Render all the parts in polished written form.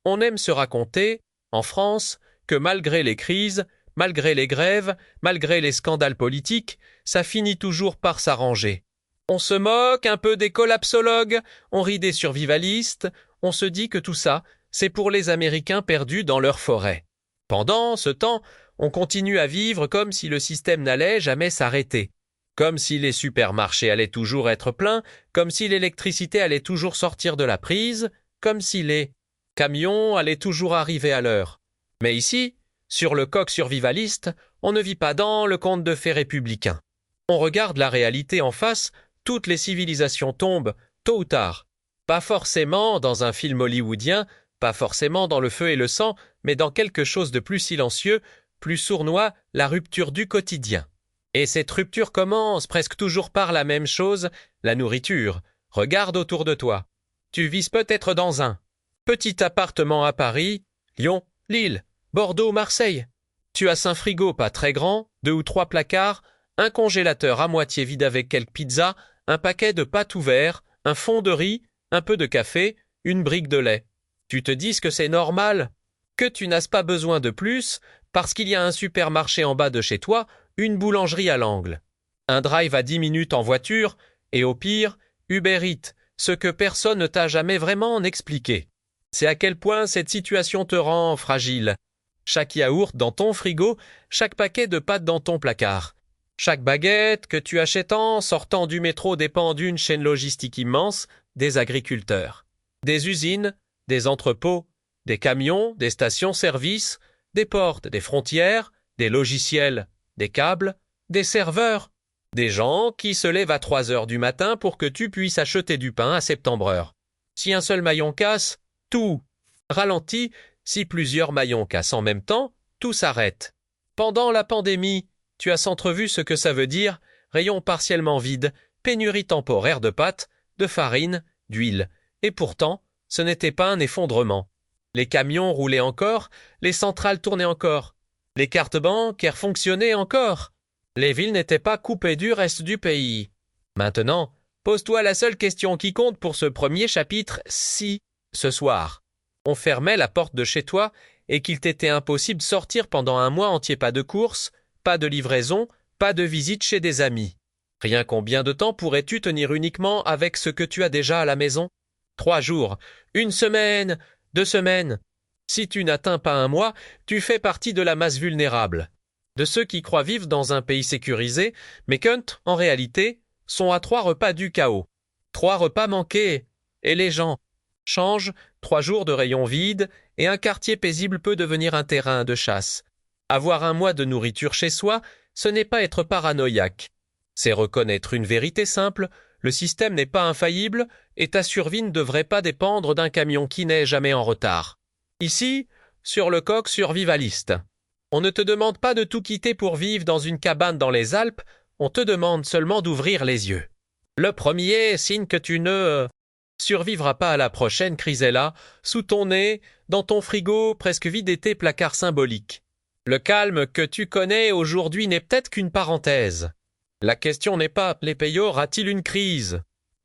On aime se raconter, en France, que malgré les crises, malgré les grèves, malgré les scandales politiques, ça finit toujours par s'arranger. On se moque un peu des collapsologues, on rit des survivalistes, on se dit que tout ça, c'est pour les Américains perdus dans leur forêt. Pendant ce temps, on continue à vivre comme si le système n'allait jamais s'arrêter. Comme si les supermarchés allaient toujours être pleins, comme si l'électricité allait toujours sortir de la prise, comme si les camions allaient toujours arriver à l'heure. Mais ici, sur le coq survivaliste, on ne vit pas dans le conte de fées républicain. On regarde la réalité en face, toutes les civilisations tombent, tôt ou tard. Pas forcément dans un film hollywoodien, pas forcément dans le feu et le sang, mais dans quelque chose de plus silencieux, plus sournois, la rupture du quotidien. Et cette rupture commence presque toujours par la même chose, la nourriture. Regarde autour de toi. Tu vises peut-être dans un petit appartement à Paris, Lyon, Lille, Bordeaux, Marseille. Tu as un frigo pas très grand, 2 ou 3 placards, un congélateur à moitié vide avec quelques pizzas, un paquet de pâtes ouverts, un fond de riz, un peu de café, une brique de lait. Tu te dis que c'est normal, que tu n'as pas besoin de plus, parce qu'il y a un supermarché en bas de chez toi, une boulangerie à l'angle. Un drive à 10 minutes en voiture, et au pire, Uber Eats, ce que personne ne t'a jamais vraiment expliqué. C'est à quel point cette situation te rend fragile. Chaque yaourt dans ton frigo, chaque paquet de pâtes dans ton placard. Chaque baguette que tu achètes en sortant du métro dépend d'une chaîne logistique immense, des agriculteurs, des usines, des entrepôts, des camions, des stations-service, des portes, des frontières, des logiciels, des câbles, des serveurs, des gens qui se lèvent à 3 heures du matin pour que tu puisses acheter du pain à septembre. Si un seul maillon casse, tout ralentit. Si plusieurs maillons cassent en même temps, tout s'arrête. Pendant la pandémie, tu as entrevu ce que ça veut dire, rayon partiellement vide, pénurie temporaire de pâtes, de farine, d'huile. Et pourtant, ce n'était pas un effondrement. Les camions roulaient encore, les centrales tournaient encore, les cartes bancaires fonctionnaient encore. Les villes n'étaient pas coupées du reste du pays. Maintenant, pose-toi la seule question qui compte pour ce premier chapitre, si, ce soir, on fermait la porte de chez toi et qu'il t'était impossible de sortir pendant un mois entier, pas de courses, pas de livraison, pas de visite chez des amis. Rien combien de temps pourrais-tu tenir uniquement avec ce que tu as déjà à la maison? 3 jours, 1 semaine, 2 semaines. Si tu n'atteins pas un mois, tu fais partie de la masse vulnérable. De ceux qui croient vivre dans un pays sécurisé, mais qu'en réalité, sont à 3 repas du chaos. 3 repas manqués. Et les gens changent, 3 jours de rayons vides, et un quartier paisible peut devenir un terrain de chasse. Avoir un mois de nourriture chez soi, ce n'est pas être paranoïaque. C'est reconnaître une vérité simple, le système n'est pas infaillible, et ta survie ne devrait pas dépendre d'un camion qui n'est jamais en retard. Ici, sur le coq survivaliste. On ne te demande pas de tout quitter pour vivre dans une cabane dans les Alpes, on te demande seulement d'ouvrir les yeux. Le premier signe que tu ne survivras pas à la prochaine crise est là, sous ton nez, dans ton frigo presque vide et tes placards symboliques. Le calme que tu connais aujourd'hui n'est peut-être qu'une parenthèse. La question n'est pas « les pays aura-t-il une crise ?»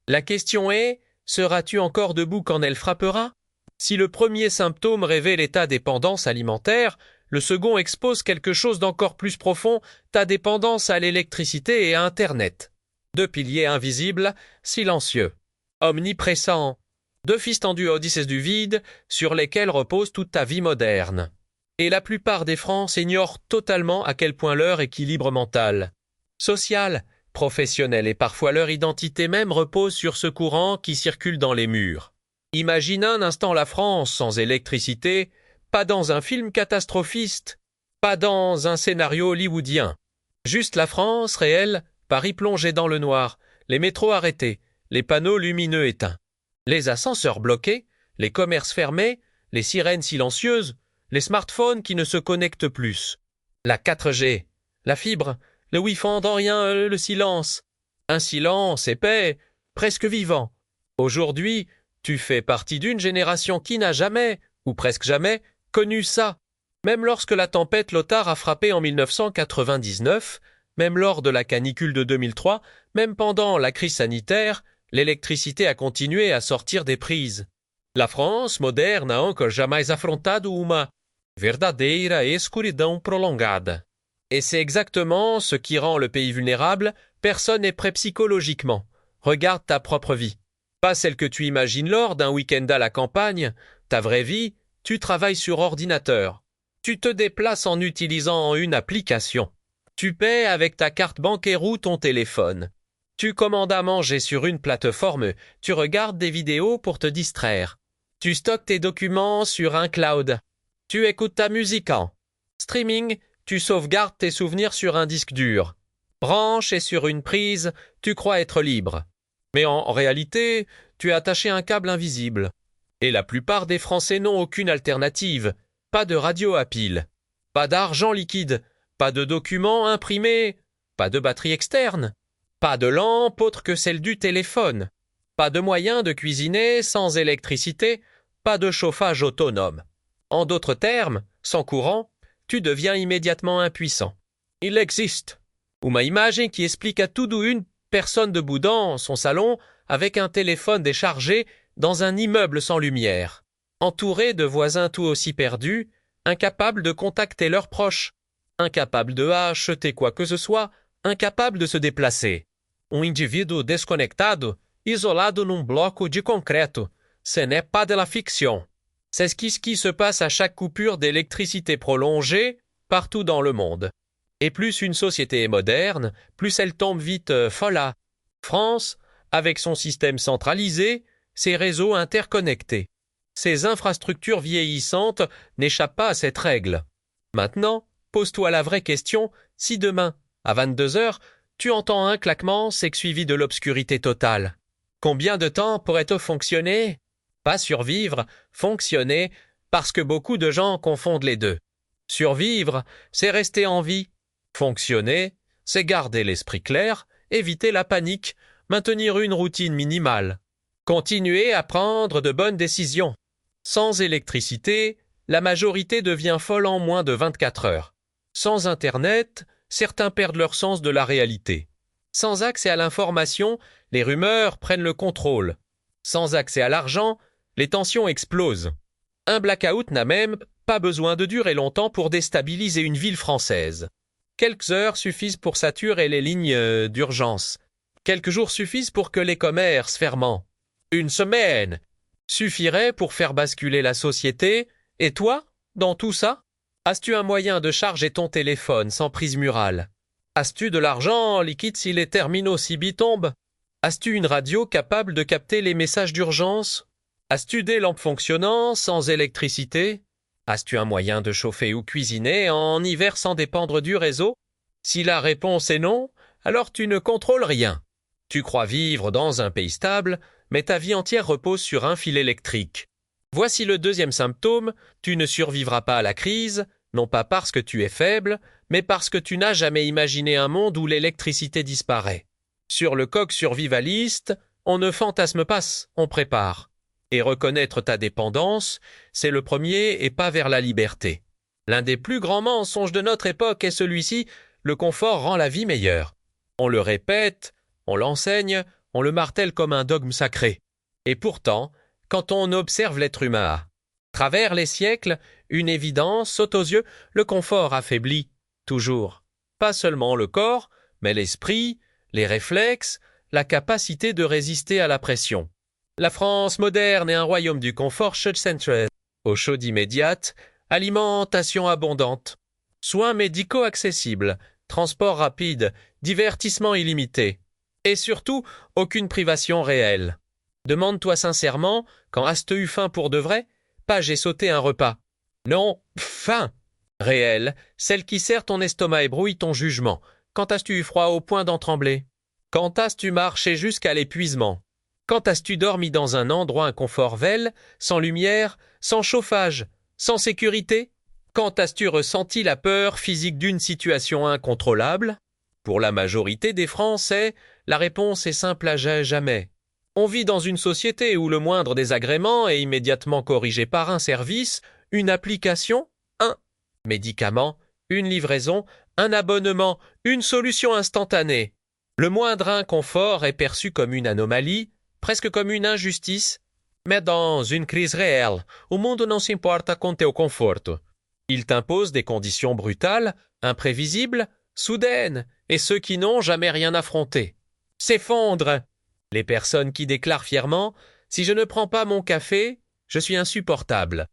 La question est « seras-tu encore debout quand elle frappera ?» Si le premier symptôme révèle ta dépendance alimentaire, le second expose quelque chose d'encore plus profond, ta dépendance à l'électricité et à Internet. 2 piliers invisibles, silencieux, omnipressants, 2 fils tendus Odysseus du vide, sur lesquels repose toute ta vie moderne. Et la plupart des Français ignorent totalement à quel point leur équilibre mental, social, professionnel et parfois leur identité même repose sur ce courant qui circule dans les murs. Imagine un instant la France sans électricité, pas dans un film catastrophiste, pas dans un scénario hollywoodien. Juste la France réelle, Paris plongé dans le noir, les métros arrêtés, les panneaux lumineux éteints, les ascenseurs bloqués, les commerces fermés, les sirènes silencieuses, les smartphones qui ne se connectent plus, la 4G, la fibre, le Wi-Fi en rien, le silence. Un silence épais, presque vivant. Aujourd'hui, tu fais partie d'une génération qui n'a jamais, ou presque jamais, connu ça. Même lorsque la tempête Lothar a frappé en 1999, même lors de la canicule de 2003, même pendant la crise sanitaire, l'électricité a continué à sortir des prises. La France moderna nunca jamais afrontado uma verdadeira escuridão prolongada. Et c'est exactement ce qui rend le pays vulnérable. Personne n'est prêt psychologiquement. Regarde ta propre vie. Pas celle que tu imagines lors d'un week-end à la campagne. Ta vraie vie, tu travailles sur ordinateur. Tu te déplaces en utilisant une application. Tu paies avec ta carte bancaire ou ton téléphone. Tu commandes à manger sur une plateforme. Tu regardes des vidéos pour te distraire. Tu stockes tes documents sur un cloud. Tu écoutes ta musique en streaming. Tu sauvegardes tes souvenirs sur un disque dur. Branché sur une prise, tu crois être libre. Mais en réalité, tu es attaché à un câble invisible. Et la plupart des Français n'ont aucune alternative. Pas de radio à pile. Pas d'argent liquide. Pas de documents imprimés. Pas de batterie externe. Pas de lampe autre que celle du téléphone. Pas de moyen de cuisiner sans électricité. Pas de chauffage autonome. En d'autres termes, sans courant, tu deviens immédiatement impuissant. Il existe uma imagem qui explique à tout doux une personne debout dans son salon avec un téléphone déchargé dans un immeuble sans lumière, entouré de voisins tout aussi perdus, incapables de contacter leurs proches, incapables de acheter quoi que ce soit, incapables de se déplacer. Indivíduo desconectado, isolado num bloco de concreto. Ce n'est pas de la fiction. C'est ce qui se passe à chaque coupure d'électricité prolongée partout dans le monde. Et plus une société est moderne, plus elle tombe vite folle. France, avec son système centralisé, ses réseaux interconnectés. Ses infrastructures vieillissantes n'échappent pas à cette règle. Maintenant, pose-toi la vraie question, si demain, à 22 heures, tu entends un claquement, c'est suivi de l'obscurité totale. Combien de temps pourrait-on fonctionner ? Pas survivre, fonctionner, parce que beaucoup de gens confondent les deux. Survivre, c'est rester en vie. Fonctionner, c'est garder l'esprit clair, éviter la panique, maintenir une routine minimale. Continuer à prendre de bonnes décisions. Sans électricité, la majorité devient folle en moins de 24 heures. Sans Internet, certains perdent leur sens de la réalité. Sans accès à l'information, les rumeurs prennent le contrôle. Sans accès à l'argent, les tensions explosent. Un blackout n'a même pas besoin de durer longtemps pour déstabiliser une ville française. Quelques heures suffisent pour saturer les lignes d'urgence. Quelques jours suffisent pour que les commerces ferment. Une semaine suffirait pour faire basculer la société. Et toi, dans tout ça, as-tu un moyen de charger ton téléphone sans prise murale? As-tu de l'argent liquide si les terminaux CB tombent? As-tu une radio capable de capter les messages d'urgence? As-tu des lampes fonctionnant sans électricité? As-tu un moyen de chauffer ou cuisiner en hiver sans dépendre du réseau? Si la réponse est non, alors tu ne contrôles rien. Tu crois vivre dans un pays stable, mais ta vie entière repose sur un fil électrique. Voici le deuxième symptôme, tu ne survivras pas à la crise, non pas parce que tu es faible, mais parce que tu n'as jamais imaginé un monde où l'électricité disparaît. Sur le coq survivaliste, on ne fantasme pas, on prépare. Et reconnaître ta dépendance, c'est le premier et pas vers la liberté. L'un des plus grands mensonges de notre époque est celui-ci, le confort rend la vie meilleure. On le répète, on l'enseigne, on le martèle comme un dogme sacré. Et pourtant, quand on observe l'être humain à travers les siècles, une évidence saute aux yeux, le confort affaiblit, toujours. Pas seulement le corps, mais l'esprit, les réflexes, la capacité de résister à la pression. La France moderne est un royaume du confort church-centred. Eau chaude immédiate, alimentation abondante, soins médicaux accessibles, transport rapide, divertissement illimité. Et surtout, aucune privation réelle. Demande-toi sincèrement, quand as-tu eu faim pour de vrai? Pas j'ai sauté un repas. Non, faim réelle, celle qui serre ton estomac et brouille ton jugement. Quand as-tu eu froid au point d'en trembler? Quand as-tu marché jusqu'à l'épuisement? Quand as-tu dormi dans un endroit inconfortable, sans lumière, sans chauffage, sans sécurité? Quand as-tu ressenti la peur physique d'une situation incontrôlable? Pour la majorité des Français, la réponse est simple à jamais. On vit dans une société où le moindre désagrément est immédiatement corrigé par un service, une application, un médicament, une livraison, un abonnement, une solution instantanée. Le moindre inconfort est perçu comme une anomalie, presque comme une injustice. Mais dans une crise réelle, o mundo não se importa com teu conforto. Il t'impose des conditions brutales, imprévisibles, soudaines, et ceux qui n'ont jamais rien affronté s'effondrent. Les personnes qui déclarent fièrement « Si je ne prends pas mon café, je suis insupportable »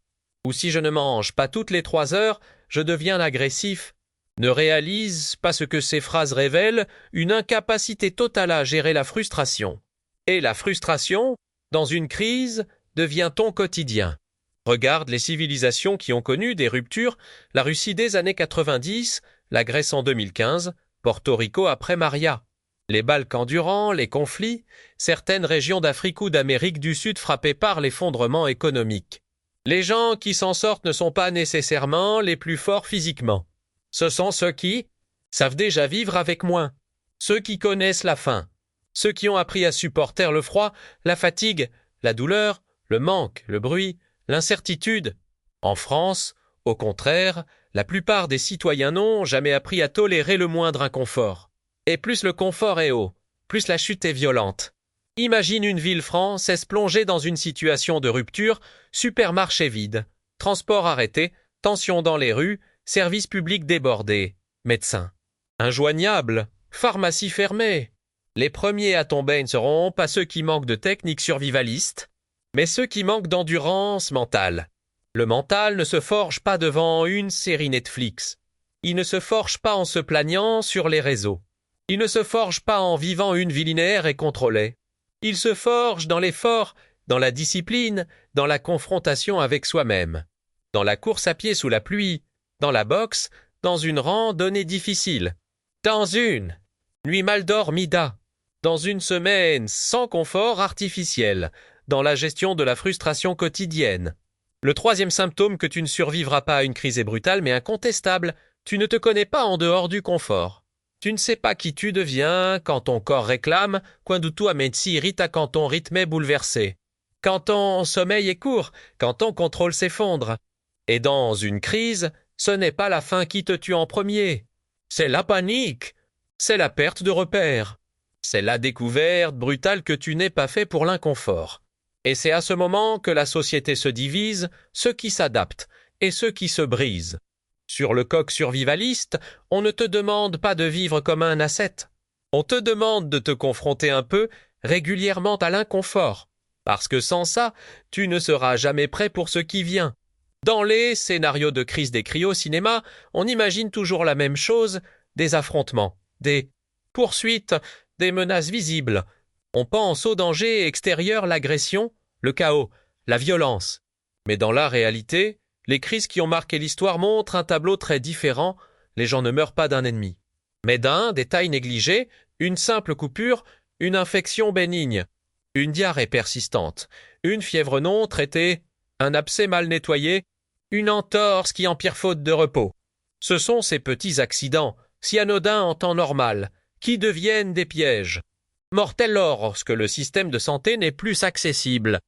ou « Si je ne mange pas toutes les 3 heures, je deviens agressif » ne réalisent pas ce que ces phrases révèlent, une incapacité totale à gérer la frustration. Et la frustration, dans une crise, devient ton quotidien. Regarde les civilisations qui ont connu des ruptures, la Russie des années 90, la Grèce en 2015, Porto Rico après Maria. Les Balkans durant les conflits, certaines régions d'Afrique ou d'Amérique du Sud frappées par l'effondrement économique. Les gens qui s'en sortent ne sont pas nécessairement les plus forts physiquement. Ce sont ceux qui savent déjà vivre avec moins, ceux qui connaissent la faim, ceux qui ont appris à supporter le froid, la fatigue, la douleur, le manque, le bruit, l'incertitude. En France, au contraire, la plupart des citoyens n'ont jamais appris à tolérer le moindre inconfort. Et plus le confort est haut, plus la chute est violente. Imagine une ville française plongée dans une situation de rupture, supermarché vide, transport arrêté, tension dans les rues, services publics débordés, médecins injoignables, pharmacies fermées. Les premiers à tomber ne seront pas ceux qui manquent de techniques survivalistes, mais ceux qui manquent d'endurance mentale. Le mental ne se forge pas devant une série Netflix. Il ne se forge pas en se plaignant sur les réseaux. Il ne se forge pas en vivant une vie linéaire et contrôlée. Il se forge dans l'effort, dans la discipline, dans la confrontation avec soi-même, dans la course à pied sous la pluie, dans la boxe, dans une randonnée difficile, dans une nuit mal dormida, dans une semaine sans confort artificiel, dans la gestion de la frustration quotidienne. Le 3e symptôme que tu ne survivras pas à une crise est brutal mais incontestable, tu ne te connais pas en dehors du confort. Tu ne sais pas qui tu deviens quand ton corps réclame, quando tua mente se irrita quand ton rythme est bouleversé, quand ton sommeil est court, quand ton contrôle s'effondre. Et dans une crise, ce n'est pas la faim qui te tue en premier, c'est la panique, c'est la perte de repères, c'est la découverte brutale que tu n'es pas fait pour l'inconfort. Et c'est à ce moment que la société se divise, ceux qui s'adaptent et ceux qui se brisent. Sur le coq survivaliste, on ne te demande pas de vivre comme un ascète. On te demande de te confronter un peu régulièrement à l'inconfort, parce que sans ça, tu ne seras jamais prêt pour ce qui vient. Dans les scénarios de crise décrits au cinéma, on imagine toujours la même chose, des affrontements, des poursuites, des menaces visibles. On pense au danger extérieur, l'agression, le chaos, la violence. Mais dans la réalité, les crises qui ont marqué l'histoire montrent un tableau très différent. Les gens ne meurent pas d'un ennemi, mais d'un détail négligé, une simple coupure, une infection bénigne, une diarrhée persistante, une fièvre non traitée, un abcès mal nettoyé, une entorse qui empire faute de repos. Ce sont ces petits accidents, si anodins en temps normal, qui deviennent des pièges. Mortels lorsque le système de santé n'est plus accessible.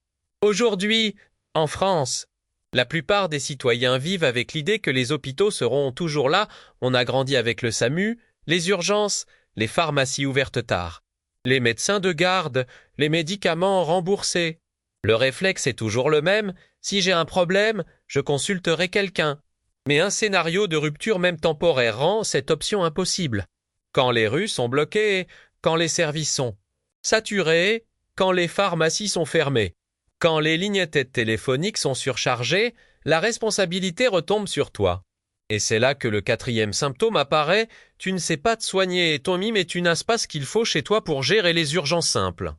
Aujourd'hui, en France, la plupart des citoyens vivent avec l'idée que les hôpitaux seront toujours là, on a grandi avec le SAMU, les urgences, les pharmacies ouvertes tard, les médecins de garde, les médicaments remboursés. Le réflexe est toujours le même, si j'ai un problème, je consulterai quelqu'un. Mais un scénario de rupture même temporaire rend cette option impossible. Quand les rues sont bloquées, quand les services sont saturés, quand les pharmacies sont fermées, quand les lignes téléphoniques sont surchargées, la responsabilité retombe sur toi. Et c'est là que le 4e symptôme apparaît, tu ne sais pas te soigner toi-même et tu n'as pas ce qu'il faut chez toi pour gérer les urgences simples.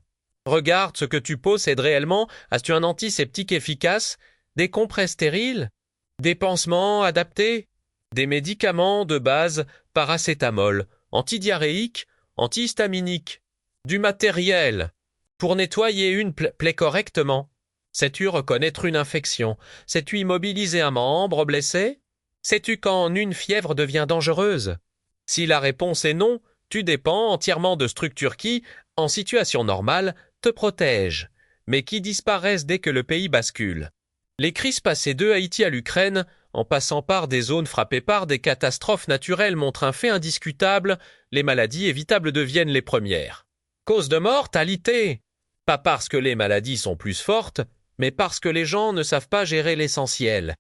Regarde ce que tu possèdes réellement, as-tu un antiseptique efficace, des compresses stériles, des pansements adaptés, des médicaments de base, paracétamol, antidiarrhéiques, antihistaminiques, du matériel pour nettoyer une plaie correctement. Sais-tu reconnaître une infection? Sais-tu immobiliser un membre blessé? Sais-tu quand une fièvre devient dangereuse? Si la réponse est non, tu dépends entièrement de structures qui, en situation normale, te protègent, mais qui disparaissent dès que le pays bascule. Les crises passées de Haïti à l'Ukraine, en passant par des zones frappées par des catastrophes naturelles montrent un fait indiscutable, les maladies évitables deviennent les premières. Cause de mortalité. Pas parce que les maladies sont plus fortes, mais parce que les gens ne savent pas gérer l'essentiel.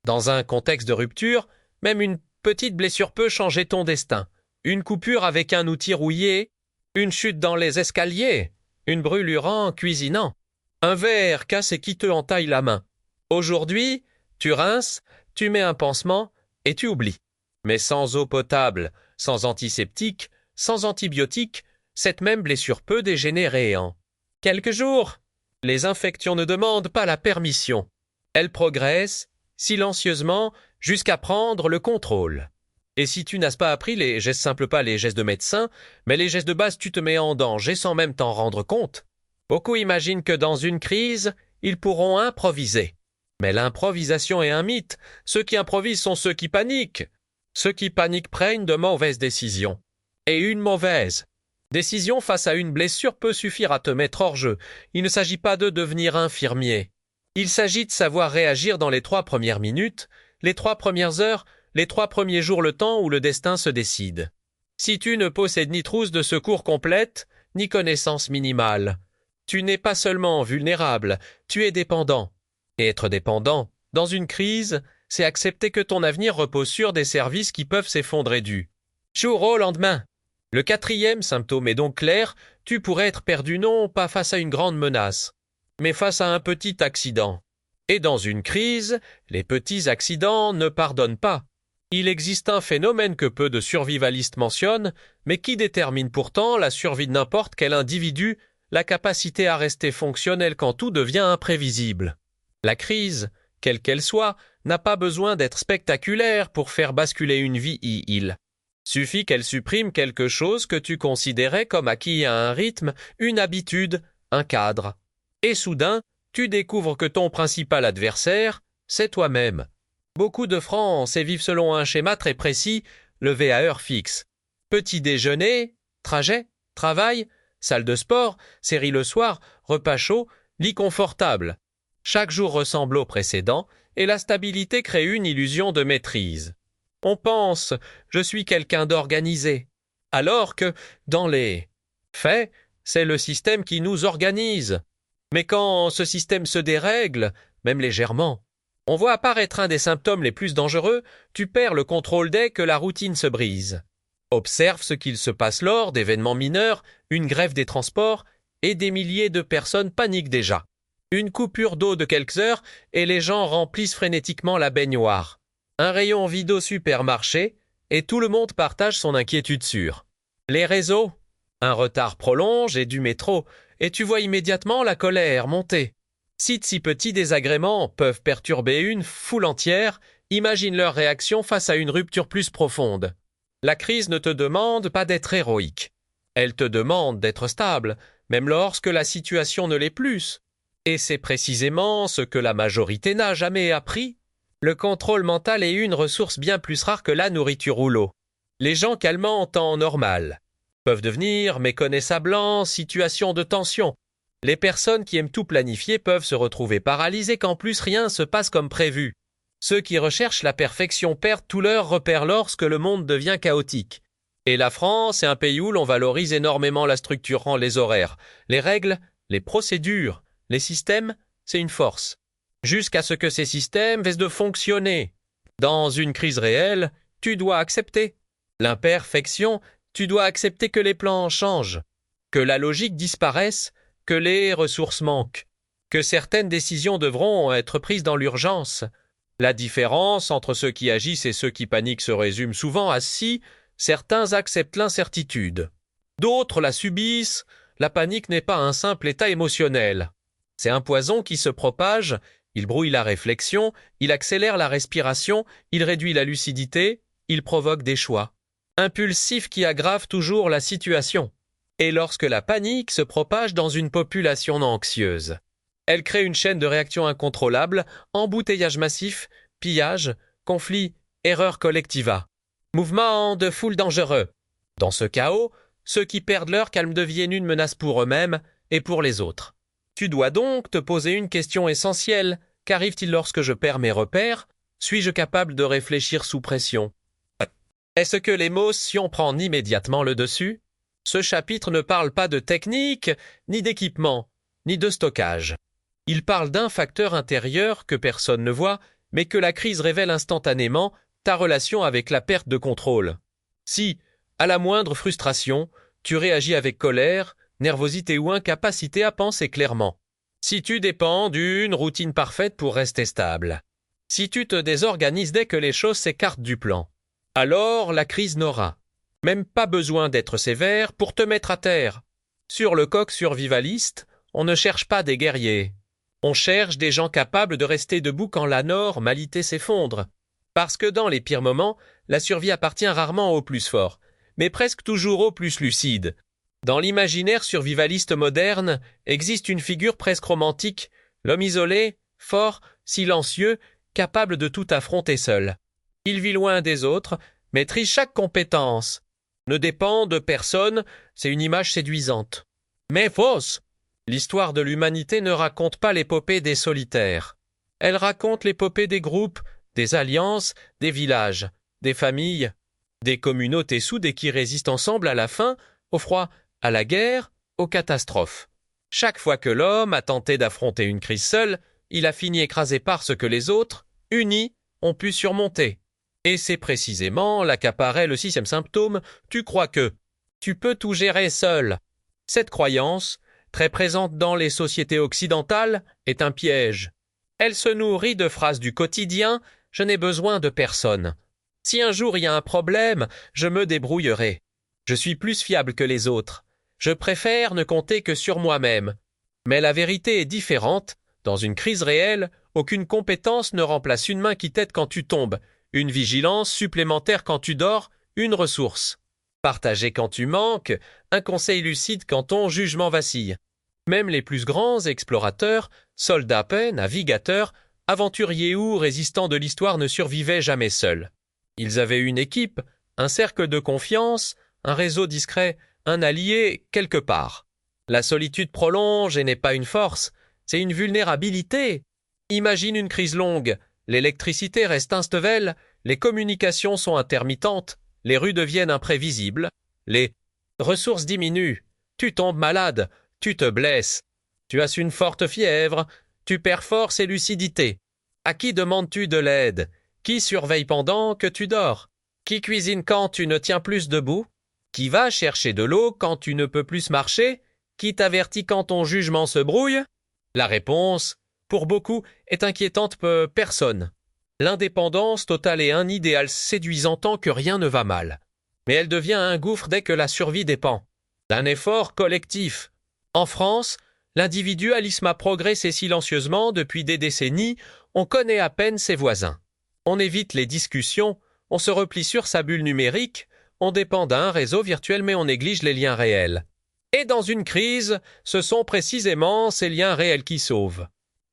Dans un contexte de rupture, même une petite blessure peut changer ton destin. Une coupure avec un outil rouillé, une chute dans les escaliers, une brûlure en cuisinant, un verre cassé qui te entaille la main. Aujourd'hui, tu rinces, tu mets un pansement et tu oublies. Mais sans eau potable, sans antiseptique, sans antibiotiques, cette même blessure peut dégénérer en quelques jours. Les infections ne demandent pas la permission. Elles progressent, silencieusement, jusqu'à prendre le contrôle. Et si tu n'as pas appris les gestes simples, pas les gestes de médecin, mais les gestes de base, tu te mets en danger sans même t'en rendre compte. Beaucoup imaginent que dans une crise, ils pourront improviser. Mais l'improvisation est un mythe. Ceux qui improvisent sont ceux qui paniquent. Ceux qui paniquent prennent de mauvaises décisions. Et une mauvaise décision face à une blessure peut suffire à te mettre hors jeu. Il ne s'agit pas de devenir infirmier. Il s'agit de savoir réagir dans les 3 premières minutes, les 3 premières heures, les 3 premiers jours, le temps où le destin se décide. Si tu ne possèdes ni trousse de secours complète, ni connaissance minimale, tu n'es pas seulement vulnérable, tu es dépendant. Et être dépendant, dans une crise, c'est accepter que ton avenir repose sur des services qui peuvent s'effondrer du jour au lendemain. Le 4e symptôme est donc clair, tu pourrais être perdu non pas face à une grande menace, mais face à un petit accident. Et dans une crise, les petits accidents ne pardonnent pas. Il existe un phénomène que peu de survivalistes mentionnent, mais qui détermine pourtant la survie de n'importe quel individu, la capacité à rester fonctionnel quand tout devient imprévisible. La crise, quelle qu'elle soit, n'a pas besoin d'être spectaculaire pour faire basculer une vie il. Suffit qu'elle supprime quelque chose que tu considérais comme acquis à un rythme, une habitude, un cadre. Et soudain, tu découvres que ton principal adversaire, c'est toi-même. Beaucoup de Français vivent selon un schéma très précis, levé à heure fixe. Petit déjeuner, trajet, travail, salle de sport, série le soir, repas chaud, lit confortable. Chaque jour ressemble au précédent et la stabilité crée une illusion de maîtrise. On pense « je suis quelqu'un d'organisé », alors que, dans les faits, c'est le système qui nous organise. Mais quand ce système se dérègle, même légèrement, on voit apparaître un des symptômes les plus dangereux, tu perds le contrôle dès que la routine se brise. Observe ce qu'il se passe lors d'événements mineurs, une grève des transports, et des milliers de personnes paniquent déjà. Une coupure d'eau de quelques heures et les gens remplissent frénétiquement la baignoire. Un rayon vide au supermarché et tout le monde partage son inquiétude sûre. Les réseaux, un retard prolonge et du métro, et tu vois immédiatement la colère monter. Si de si petits désagréments peuvent perturber une foule entière, imagine leur réaction face à une rupture plus profonde. La crise ne te demande pas d'être héroïque. Elle te demande d'être stable, même lorsque la situation ne l'est plus. Et c'est précisément ce que la majorité n'a jamais appris. Le contrôle mental est une ressource bien plus rare que la nourriture ou l'eau. Les gens calmants en temps normal peuvent devenir méconnaissables en situation de tension. Les personnes qui aiment tout planifier peuvent se retrouver paralysées quand plus rien se passe comme prévu. Ceux qui recherchent la perfection perdent tous leurs repères lorsque le monde devient chaotique. Et la France est un pays où l'on valorise énormément la structure, les horaires, les règles, les procédures, les systèmes, c'est une force. Jusqu'à ce que ces systèmes cessent de fonctionner. Dans une crise réelle, tu dois accepter l'imperfection, tu dois accepter que les plans changent, que la logique disparaisse, que les ressources manquent, que certaines décisions devront être prises dans l'urgence. La différence entre ceux qui agissent et ceux qui paniquent se résume souvent à si certains acceptent l'incertitude. D'autres la subissent. La panique n'est pas un simple état émotionnel. C'est un poison qui se propage, il brouille la réflexion, il accélère la respiration, il réduit la lucidité, il provoque des choix impulsifs qui aggravent toujours la situation. Et lorsque la panique se propage dans une population anxieuse, elle crée une chaîne de réactions incontrôlables, embouteillage massif, pillage, conflit, erreur collectiva, mouvement de foule dangereux. Dans ce chaos, ceux qui perdent leur calme deviennent une menace pour eux-mêmes et pour les autres. Tu dois donc te poser une question essentielle. Qu'arrive-t-il lorsque je perds mes repères? Suis-je capable de réfléchir sous pression? Est-ce que l'émotion prend immédiatement le dessus? Ce chapitre ne parle pas de technique, ni d'équipement, ni de stockage. Il parle d'un facteur intérieur que personne ne voit, mais que la crise révèle instantanément, ta relation avec la perte de contrôle. Si, à la moindre frustration, tu réagis avec colère, nervosité ou incapacité à penser clairement. Si tu dépends d'une routine parfaite pour rester stable. Si tu te désorganises dès que les choses s'écartent du plan. Alors la crise n'aura même pas besoin d'être sévère pour te mettre à terre. Sur le coq survivaliste, on ne cherche pas des guerriers. On cherche des gens capables de rester debout quand la normalité s'effondre. Parce que dans les pires moments, la survie appartient rarement aux plus forts, mais presque toujours aux plus lucides. Dans l'imaginaire survivaliste moderne existe une figure presque romantique, l'homme isolé, fort, silencieux, capable de tout affronter seul. Il vit loin des autres, maîtrise chaque compétence. Ne dépend de personne, c'est une image séduisante. Mais fausse! L'histoire de l'humanité ne raconte pas l'épopée des solitaires. Elle raconte l'épopée des groupes, des alliances, des villages, des familles, des communautés soudées qui résistent ensemble à la faim, au froid, à la guerre, aux catastrophes. Chaque fois que l'homme a tenté d'affronter une crise seul, il a fini écrasé par ce que les autres, unis, ont pu surmonter. Et c'est précisément là qu'apparaît le 6e symptôme, tu crois que tu peux tout gérer seul. Cette croyance, très présente dans les sociétés occidentales, est un piège. Elle se nourrit de phrases du quotidien, je n'ai besoin de personne. Si un jour il y a un problème, je me débrouillerai. Je suis plus fiable que les autres. Je préfère ne compter que sur moi-même. Mais la vérité est différente. Dans une crise réelle, aucune compétence ne remplace une main qui t'aide quand tu tombes, une vigilance supplémentaire quand tu dors, une ressource. Partager quand tu manques, un conseil lucide quand ton jugement vacille. Même les plus grands explorateurs, soldats paix, navigateurs, aventuriers ou résistants de l'histoire ne survivaient jamais seuls. Ils avaient une équipe, un cercle de confiance, un réseau discret, un allié quelque part. La solitude prolonge et n'est pas une force, c'est une vulnérabilité. Imagine une crise longue, l'électricité reste instable, les communications sont intermittentes, les rues deviennent imprévisibles, les ressources diminuent, tu tombes malade, tu te blesses, tu as une forte fièvre, tu perds force et lucidité. À qui demandes-tu de l'aide? Qui surveille pendant que tu dors? Qui cuisine quand tu ne tiens plus debout? Qui va chercher de l'eau quand tu ne peux plus marcher? Qui t'avertit quand ton jugement se brouille? La réponse, pour beaucoup, est inquiétante personne. L'indépendance totale est un idéal séduisant tant que rien ne va mal. Mais elle devient un gouffre dès que la survie dépend d'un effort collectif. En France, l'individualisme a progressé silencieusement depuis des décennies, on connaît à peine ses voisins. On évite les discussions, on se replie sur sa bulle numérique, on dépend d'un réseau virtuel mais on néglige les liens réels. Et dans une crise, ce sont précisément ces liens réels qui sauvent.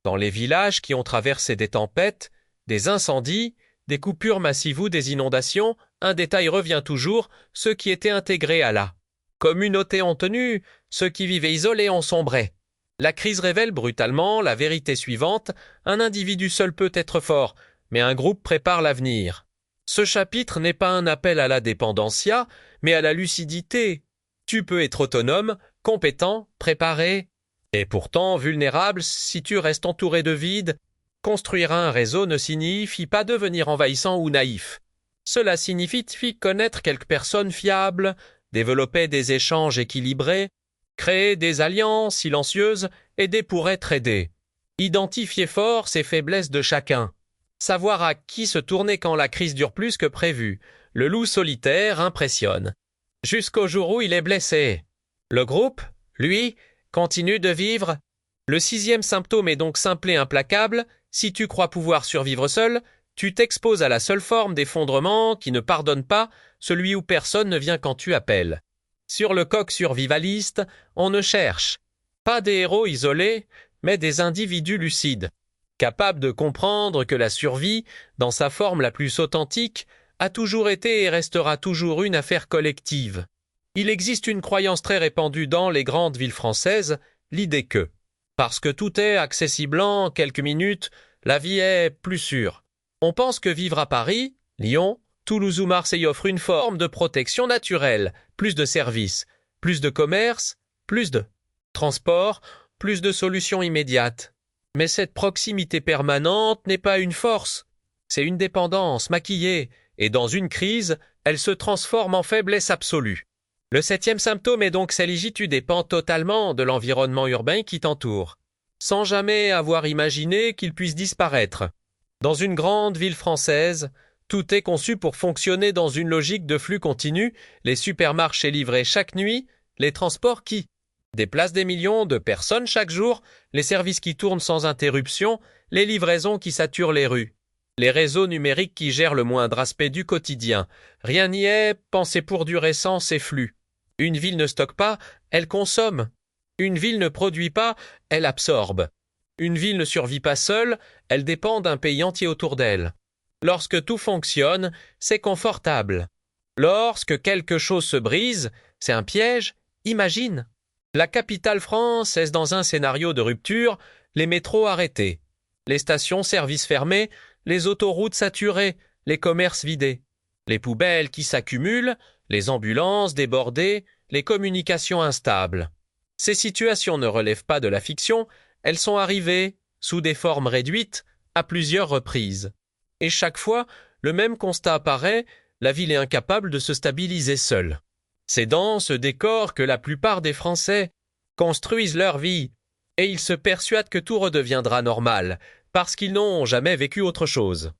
Dans les villages qui ont traversé des tempêtes, des incendies, des coupures massives ou des inondations, un détail revient toujours, ceux qui étaient intégrés à la communauté ont tenu, ceux qui vivaient isolés ont sombré. La crise révèle brutalement la vérité suivante, un individu seul peut être fort, mais un groupe prépare l'avenir. Ce chapitre n'est pas un appel à la dépendancia, mais à la lucidité. Tu peux être autonome, compétent, préparé, et pourtant vulnérable si tu restes entouré de vide. Construire un réseau ne signifie pas devenir envahissant ou naïf. Cela signifie connaître quelques personnes fiables, développer des échanges équilibrés, créer des alliances silencieuses, aider pour être aidé. Identifier forces et faiblesses de chacun. Savoir à qui se tourner quand la crise dure plus que prévu. Le loup solitaire impressionne. Jusqu'au jour où il est blessé. Le groupe, lui, continue de vivre. Le 6e symptôme est donc simple et implacable. Si tu crois pouvoir survivre seul, tu t'exposes à la seule forme d'effondrement qui ne pardonne pas, celui où personne ne vient quand tu appelles. Sur le coq survivaliste, on ne cherche pas des héros isolés, mais des individus lucides, capables de comprendre que la survie, dans sa forme la plus authentique, a toujours été et restera toujours une affaire collective. Il existe une croyance très répandue dans les grandes villes françaises, l'idée que, parce que tout est accessible en quelques minutes, la vie est plus sûre. On pense que vivre à Paris, Lyon, Toulouse ou Marseille offre une forme de protection naturelle, plus de services, plus de commerce, plus de transport, plus de solutions immédiates. Mais cette proximité permanente n'est pas une force. C'est une dépendance maquillée, et dans une crise, elle se transforme en faiblesse absolue. Le 7e symptôme est donc celle-ci, tu dépends totalement de l'environnement urbain qui t'entoure, sans jamais avoir imaginé qu'il puisse disparaître. Dans une grande ville française, tout est conçu pour fonctionner dans une logique de flux continu, les supermarchés livrés chaque nuit, les transports qui déplacent des millions de personnes chaque jour, les services qui tournent sans interruption, les livraisons qui saturent les rues. Les réseaux numériques qui gèrent le moindre aspect du quotidien. Rien n'y est pensé pour durer sans ces flux. Une ville ne stocke pas, elle consomme. Une ville ne produit pas, elle absorbe. Une ville ne survit pas seule, elle dépend d'un pays entier autour d'elle. Lorsque tout fonctionne, c'est confortable. Lorsque quelque chose se brise, c'est un piège, imagine. La capitale France est dans un scénario de rupture, les métros arrêtés, les stations-service fermées, les autoroutes saturées, les commerces vidés, les poubelles qui s'accumulent, les ambulances débordées, les communications instables. Ces situations ne relèvent pas de la fiction, elles sont arrivées, sous des formes réduites, à plusieurs reprises. Et chaque fois, le même constat apparaît, la ville est incapable de se stabiliser seule. C'est dans ce décor que la plupart des Français construisent leur vie, et ils se persuadent que tout redeviendra normal, parce qu'ils n'ont jamais vécu autre chose.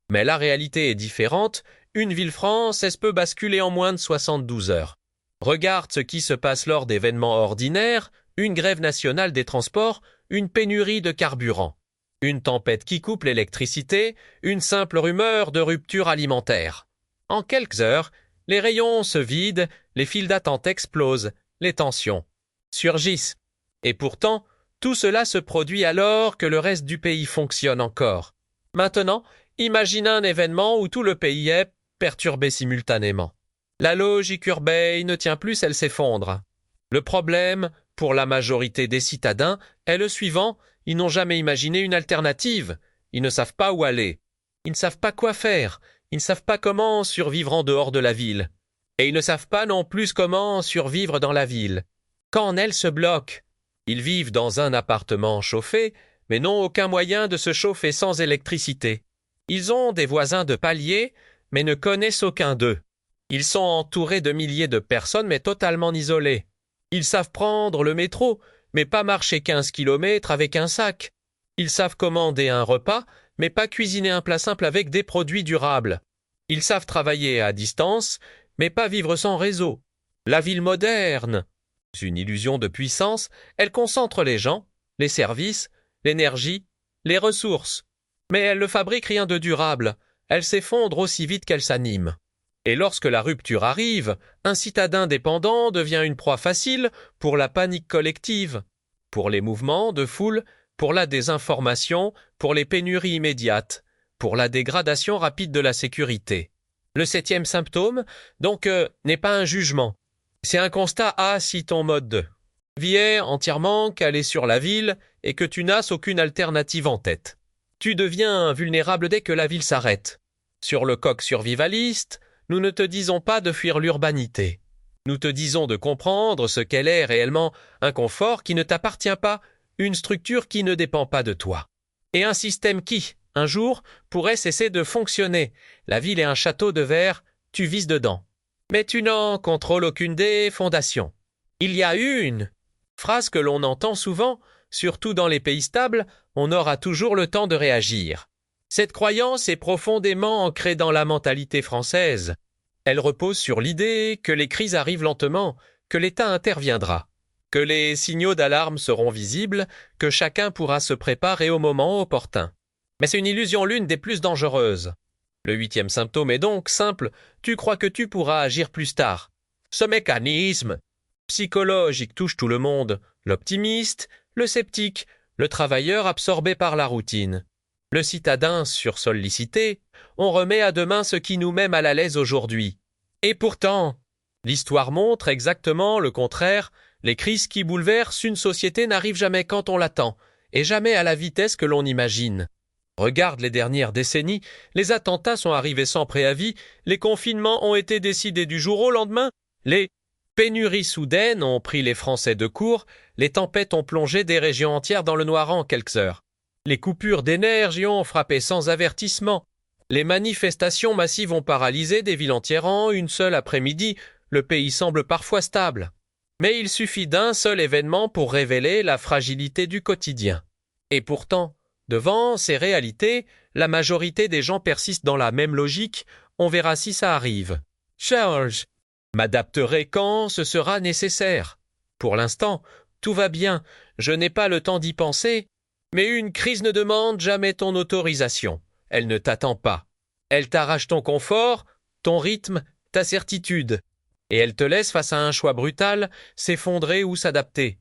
Mais la réalité est différente, une ville française peut basculer en moins de 72 heures. Regarde ce qui se passe lors d'événements ordinaires, une grève nationale des transports, une pénurie de carburant, une tempête qui coupe l'électricité, une simple rumeur de rupture alimentaire. En quelques heures, les rayons se vident, les files d'attente explosent, les tensions surgissent. Et pourtant, tout cela se produit alors que le reste du pays fonctionne encore. Maintenant, imagine un événement où tout le pays est perturbé simultanément. La logique urbaine ne tient plus, elle s'effondre. Le problème, pour la majorité des citadins, est le suivant, ils n'ont jamais imaginé une alternative. Ils ne savent pas où aller. Ils ne savent pas quoi faire. Ils ne savent pas comment survivre en dehors de la ville. Et ils ne savent pas non plus comment survivre dans la ville. Quand elle se bloque, ils vivent dans un appartement chauffé, mais n'ont aucun moyen de se chauffer sans électricité. Ils ont des voisins de palier, mais ne connaissent aucun d'eux. Ils sont entourés de milliers de personnes, mais totalement isolés. Ils savent prendre le métro, mais pas marcher 15 kilomètres avec un sac. Ils savent commander un repas, mais pas cuisiner un plat simple avec des produits durables. Ils savent travailler à distance, mais pas vivre sans réseau. La ville moderne, une illusion de puissance, elle concentre les gens, les services, l'énergie, les ressources. Mais elle ne fabrique rien de durable, elle s'effondre aussi vite qu'elle s'anime. Et lorsque la rupture arrive, un citadin dépendant devient une proie facile pour la panique collective, pour les mouvements de foule, pour la désinformation, pour les pénuries immédiates, pour la dégradation rapide de la sécurité. Le 7e symptôme, donc, n'est pas un jugement. C'est un constat si ton mode vie est entièrement calé sur la ville et que tu n'as aucune alternative en tête. Tu deviens vulnérable dès que la ville s'arrête. Sur le coq survivaliste, nous ne te disons pas de fuir l'urbanité. Nous te disons de comprendre ce qu'elle est réellement, un confort qui ne t'appartient pas, une structure qui ne dépend pas de toi. Et un système qui, un jour, pourrait cesser de fonctionner. La ville est un château de verre, tu vises dedans. Mais tu n'en contrôles aucune des fondations. Il y a une phrase que l'on entend souvent, surtout dans les pays stables, on aura toujours le temps de réagir. Cette croyance est profondément ancrée dans la mentalité française. Elle repose sur l'idée que les crises arrivent lentement, que l'État interviendra, que les signaux d'alarme seront visibles, que chacun pourra se préparer au moment opportun. Mais c'est une illusion l'une des plus dangereuses. Le 8e symptôme est donc simple, tu crois que tu pourras agir plus tard. Ce mécanisme psychologique touche tout le monde, l'optimiste, le sceptique, le travailleur absorbé par la routine. Le citadin sursollicité, on remet à demain ce qui nous met mal à l'aise aujourd'hui. Et pourtant, l'histoire montre exactement le contraire, les crises qui bouleversent une société n'arrivent jamais quand on l'attend, et jamais à la vitesse que l'on imagine. Regarde les dernières décennies, les attentats sont arrivés sans préavis, les confinements ont été décidés du jour au lendemain, les pénuries soudaines ont pris les Français de court, les tempêtes ont plongé des régions entières dans le noir en quelques heures. Les coupures d'énergie ont frappé sans avertissement. Les manifestations massives ont paralysé des villes entières en une seule après-midi. Le pays semble parfois stable. Mais il suffit d'un seul événement pour révéler la fragilité du quotidien. Et pourtant, devant ces réalités, la majorité des gens persistent dans la même logique. On verra si ça arrive. Charles, m'adapterai quand ce sera nécessaire. Pour l'instant, tout va bien, je n'ai pas le temps d'y penser, mais une crise ne demande jamais ton autorisation. Elle ne t'attend pas. Elle t'arrache ton confort, ton rythme, ta certitude. Et elle te laisse face à un choix brutal, s'effondrer ou s'adapter.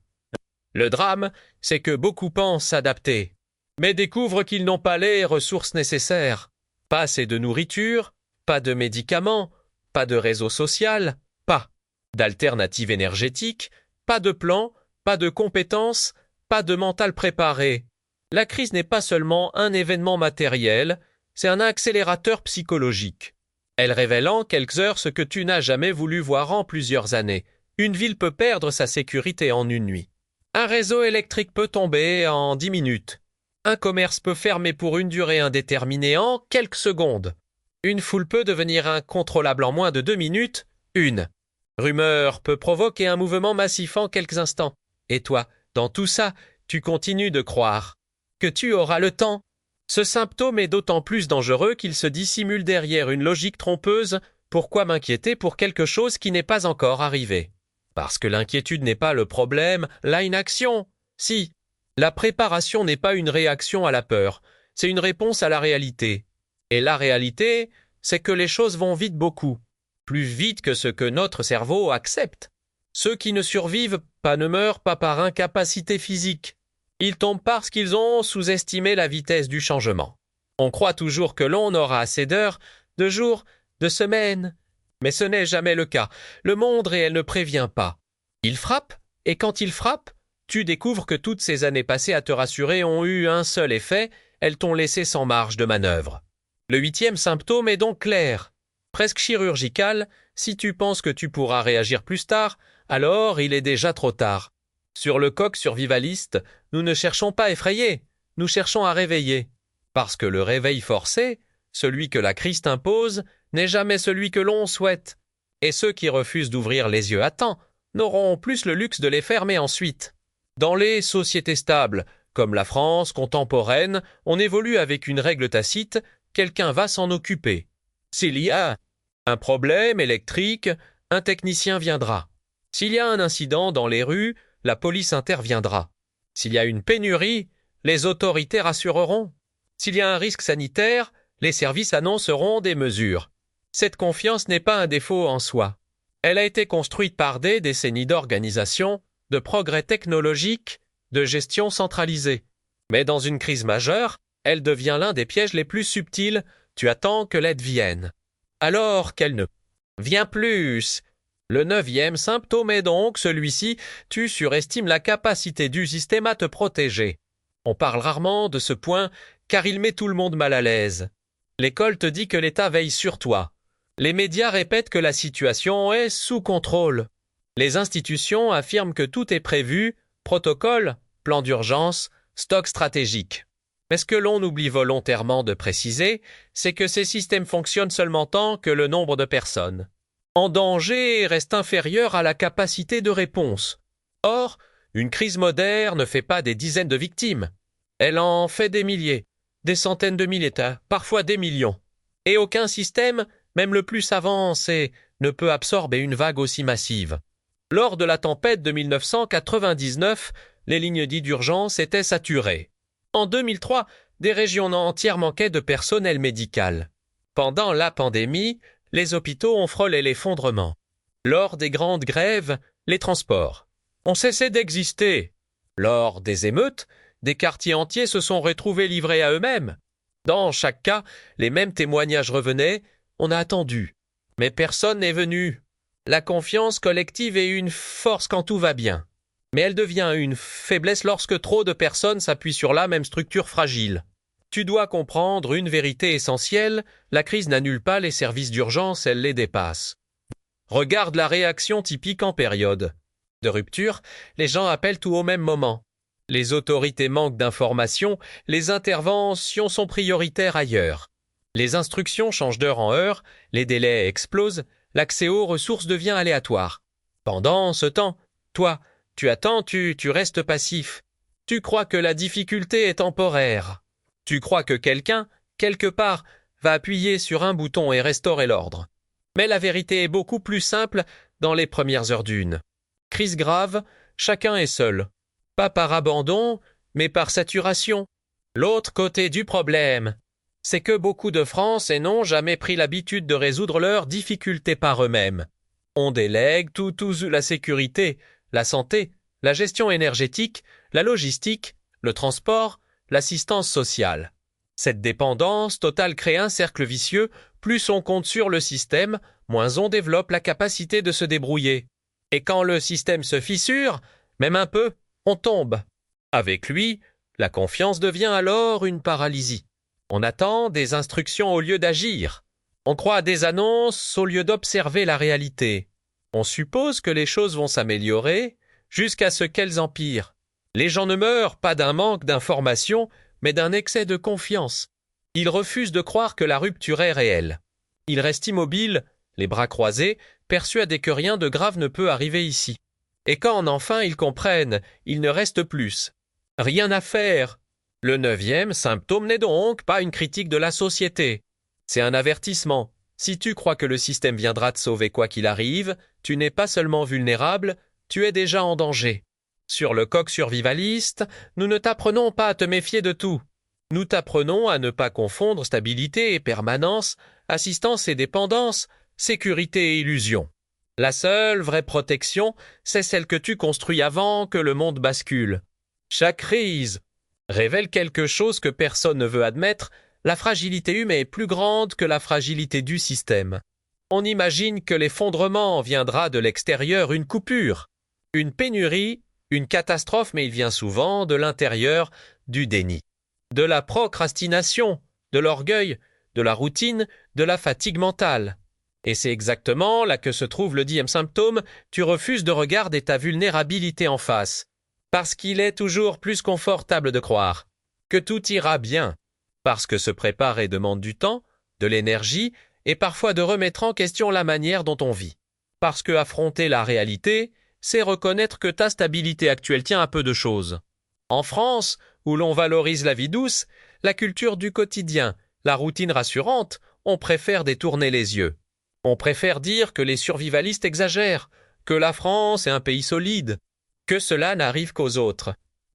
Le drame, c'est que beaucoup pensent s'adapter, mais découvrent qu'ils n'ont pas les ressources nécessaires. Pas assez de nourriture, pas de médicaments, pas de réseau social, pas d'alternative énergétique, pas de plan, pas de compétences, pas de mental préparé. La crise n'est pas seulement un événement matériel, c'est un accélérateur psychologique. Elle révèle en quelques heures ce que tu n'as jamais voulu voir en plusieurs années. Une ville peut perdre sa sécurité en une nuit. Un réseau électrique peut tomber en 10 minutes. Un commerce peut fermer pour une durée indéterminée en quelques secondes. Une foule peut devenir incontrôlable en moins de 2 minutes. Une rumeur peut provoquer un mouvement massif en quelques instants. Et toi, dans tout ça, tu continues de croire que tu auras le temps. Ce symptôme est d'autant plus dangereux qu'il se dissimule derrière une logique trompeuse. Pourquoi m'inquiéter pour quelque chose qui n'est pas encore arrivé? Parce que l'inquiétude n'est pas le problème, l'inaction. Si, la préparation n'est pas une réaction à la peur, c'est une réponse à la réalité. Et la réalité, c'est que les choses vont vite beaucoup, plus vite que ce que notre cerveau accepte. Ceux qui ne survivent pas ne meurent pas par incapacité physique. Ils tombent parce qu'ils ont sous-estimé la vitesse du changement. On croit toujours que l'on aura assez d'heures, de jours, de semaines. Mais ce n'est jamais le cas. Le monde réel ne prévient pas. Il frappe, et quand il frappe, tu découvres que toutes ces années passées à te rassurer ont eu un seul effet, elles t'ont laissé sans marge de manœuvre. Le 8e symptôme est donc clair, presque chirurgical. Si tu penses que tu pourras réagir plus tard, alors il est déjà trop tard. Sur le coq survivaliste, nous ne cherchons pas à effrayer, nous cherchons à réveiller. Parce que le réveil forcé, celui que la crise t'impose, n'est jamais celui que l'on souhaite. Et ceux qui refusent d'ouvrir les yeux à temps n'auront plus le luxe de les fermer ensuite. Dans les sociétés stables, comme la France contemporaine, on évolue avec une règle tacite, quelqu'un va s'en occuper. S'il y a un problème électrique, un technicien viendra. S'il y a un incident dans les rues, la police interviendra. S'il y a une pénurie, les autorités rassureront. S'il y a un risque sanitaire, les services annonceront des mesures. Cette confiance n'est pas un défaut en soi. Elle a été construite par des décennies d'organisation, de progrès technologiques, de gestion centralisée. Mais dans une crise majeure, elle devient l'un des pièges les plus subtils. Tu attends que l'aide vienne. Alors qu'elle ne vient plus. Le 9e symptôme est donc celui-ci, tu surestimes la capacité du système à te protéger. On parle rarement de ce point, car il met tout le monde mal à l'aise. L'école te dit que l'État veille sur toi. Les médias répètent que la situation est sous contrôle. Les institutions affirment que tout est prévu, protocole, plan d'urgence, stock stratégique. Mais ce que l'on oublie volontairement de préciser, c'est que ces systèmes fonctionnent seulement tant que le nombre de personnes en danger reste inférieur à la capacité de réponse. Or, une crise moderne ne fait pas des dizaines de victimes. Elle en fait des milliers, des centaines de milliers, parfois des millions. Et aucun système, même le plus avancé, ne peut absorber une vague aussi massive. Lors de la tempête de 1999, les lignes dites d'urgence étaient saturées. En 2003, des régions entières manquaient de personnel médical. Pendant la pandémie, les hôpitaux ont frôlé l'effondrement. Lors des grandes grèves, les transports ont cessé d'exister. Lors des émeutes, des quartiers entiers se sont retrouvés livrés à eux-mêmes. Dans chaque cas, les mêmes témoignages revenaient. On a attendu, mais personne n'est venu. La confiance collective est une force quand tout va bien. Mais elle devient une faiblesse lorsque trop de personnes s'appuient sur la même structure fragile. Tu dois comprendre une vérité essentielle, la crise n'annule pas les services d'urgence, elle les dépasse. Regarde la réaction typique en période de rupture, les gens appellent tout au même moment. Les autorités manquent d'informations, les interventions sont prioritaires ailleurs. Les instructions changent d'heure en heure, les délais explosent, l'accès aux ressources devient aléatoire. Pendant ce temps, toi, tu attends, tu restes passif. Tu crois que la difficulté est temporaire. Tu crois que quelqu'un, quelque part, va appuyer sur un bouton et restaurer l'ordre. Mais la vérité est beaucoup plus simple dans les premières heures d'une. Crise grave, chacun est seul. Pas par abandon, mais par saturation. L'autre côté du problème, c'est que beaucoup de Français n'ont jamais pris l'habitude de résoudre leurs difficultés par eux-mêmes. On délègue tout la sécurité, la santé, la gestion énergétique, la logistique, le transport, l'assistance sociale. Cette dépendance totale crée un cercle vicieux, plus on compte sur le système, moins on développe la capacité de se débrouiller. Et quand le système se fissure, même un peu, on tombe. Avec lui, la confiance devient alors une paralysie. On attend des instructions au lieu d'agir. On croit à des annonces au lieu d'observer la réalité. On suppose que les choses vont s'améliorer jusqu'à ce qu'elles empirent. Les gens ne meurent pas d'un manque d'information, mais d'un excès de confiance. Ils refusent de croire que la rupture est réelle. Ils restent immobiles, les bras croisés, persuadés que rien de grave ne peut arriver ici. Et quand enfin ils comprennent, il ne reste plus. Rien à faire. Le 9e symptôme n'est donc pas une critique de la société. C'est un avertissement. Si tu crois que le système viendra te sauver quoi qu'il arrive, tu n'es pas seulement vulnérable, tu es déjà en danger. Sur le coq survivaliste, nous ne t'apprenons pas à te méfier de tout. Nous t'apprenons à ne pas confondre stabilité et permanence, assistance et dépendance, sécurité et illusion. La seule vraie protection, c'est celle que tu construis avant que le monde bascule. Chaque crise révèle quelque chose que personne ne veut admettre, la fragilité humaine est plus grande que la fragilité du système. On imagine que l'effondrement viendra de l'extérieur, une coupure, une pénurie, une catastrophe, mais il vient souvent de l'intérieur, du déni, de la procrastination, de l'orgueil, de la routine, de la fatigue mentale. Et c'est exactement là que se trouve le 10e symptôme, tu refuses de regarder ta vulnérabilité en face. Parce qu'il est toujours plus confortable de croire que tout ira bien. Parce que se préparer demande du temps, de l'énergie et parfois de remettre en question la manière dont on vit. Parce que affronter la réalité, c'est reconnaître que ta stabilité actuelle tient à peu de choses. En France, où l'on valorise la vie douce, la culture du quotidien, la routine rassurante, on préfère détourner les yeux. On préfère dire que les survivalistes exagèrent, que la France est un pays solide, que cela n'arrive qu'aux autres.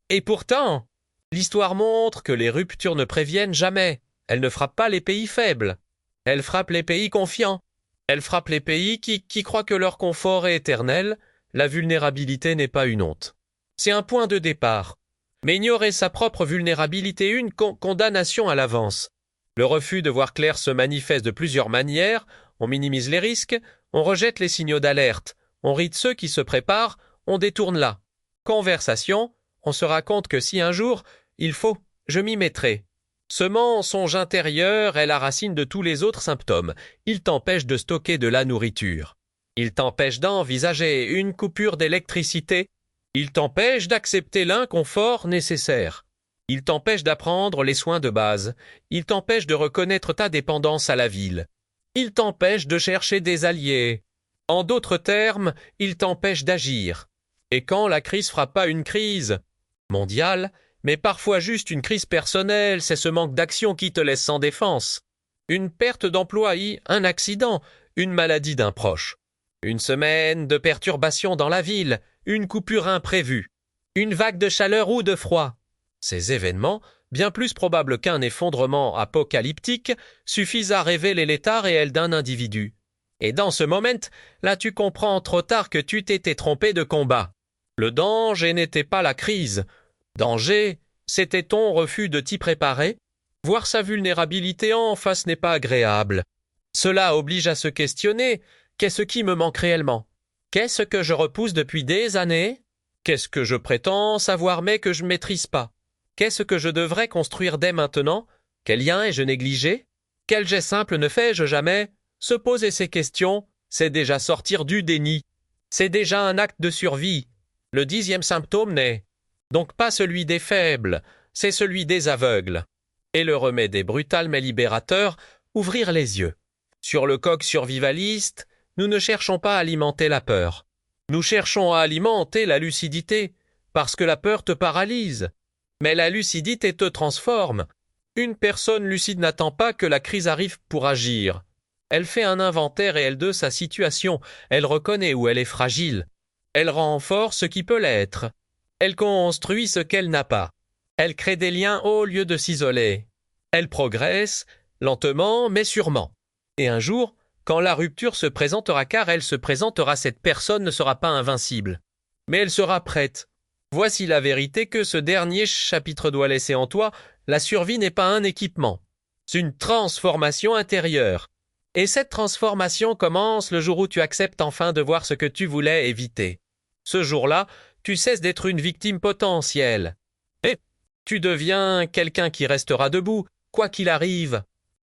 Et pourtant, l'histoire montre que les ruptures ne préviennent jamais. Elles ne frappent pas les pays faibles. Elles frappent les pays confiants. Elles frappent les pays qui croient que leur confort est éternel. La vulnérabilité n'est pas une honte. C'est un point de départ. Mais ignorer sa propre vulnérabilité est une condamnation à l'avance. Le refus de voir clair se manifeste de plusieurs manières. On minimise les risques, on rejette les signaux d'alerte, on rit de ceux qui se préparent, on détourne là. Conversation, on se raconte que si un jour, il faut, je m'y mettrai. Ce mensonge intérieur est la racine de tous les autres symptômes. Il t'empêche de stocker de la nourriture. Il t'empêche d'envisager une coupure d'électricité. Il t'empêche d'accepter l'inconfort nécessaire. Il t'empêche d'apprendre les soins de base. Il t'empêche de reconnaître ta dépendance à la ville. Il t'empêche de chercher des alliés. En d'autres termes, il t'empêche d'agir. Et quand la crise frappe pas une crise mondiale, mais parfois juste une crise personnelle, c'est ce manque d'action qui te laisse sans défense. Une perte d'emploi, un accident, une maladie d'un proche. Une semaine de perturbations dans la ville, une coupure imprévue, une vague de chaleur ou de froid. Ces événements, bien plus probables qu'un effondrement apocalyptique, suffisent à révéler l'état réel d'un individu. Et dans ce moment, là tu comprends trop tard que tu t'étais trompé de combat. Le danger n'était pas la crise. Danger, c'était ton refus de t'y préparer. Voir sa vulnérabilité en face n'est pas agréable. Cela oblige à se questionner. Qu'est-ce qui me manque réellement? Qu'est-ce que je repousse depuis des années? Qu'est-ce que je prétends savoir mais que je ne maîtrise pas? Qu'est-ce que je devrais construire dès maintenant? Quel lien ai-je négligé? Quel geste simple ne fais-je jamais? Se poser ces questions, c'est déjà sortir du déni. C'est déjà un acte de survie. Le 10e symptôme n'est Donc pas celui des faibles, c'est celui des aveugles. Et le remède est brutal mais libérateur, ouvrir les yeux. Sur le coq survivaliste, nous ne cherchons pas à alimenter la peur. Nous cherchons à alimenter la lucidité, parce que la peur te paralyse. Mais la lucidité te transforme. Une personne lucide n'attend pas que la crise arrive pour agir. Elle fait un inventaire réel de sa situation, elle reconnaît où elle est fragile. Elle rend fort ce qui peut l'être. Elle construit ce qu'elle n'a pas. Elle crée des liens au lieu de s'isoler. Elle progresse, lentement mais sûrement. Et un jour, quand la rupture se présentera, car elle se présentera, cette personne ne sera pas invincible. Mais elle sera prête. Voici la vérité que ce dernier chapitre doit laisser en toi. La survie n'est pas un équipement. C'est une transformation intérieure. Et cette transformation commence le jour où tu acceptes enfin de voir ce que tu voulais éviter. Ce jour-là, tu cesses d'être une victime potentielle. Et tu deviens quelqu'un qui restera debout, quoi qu'il arrive.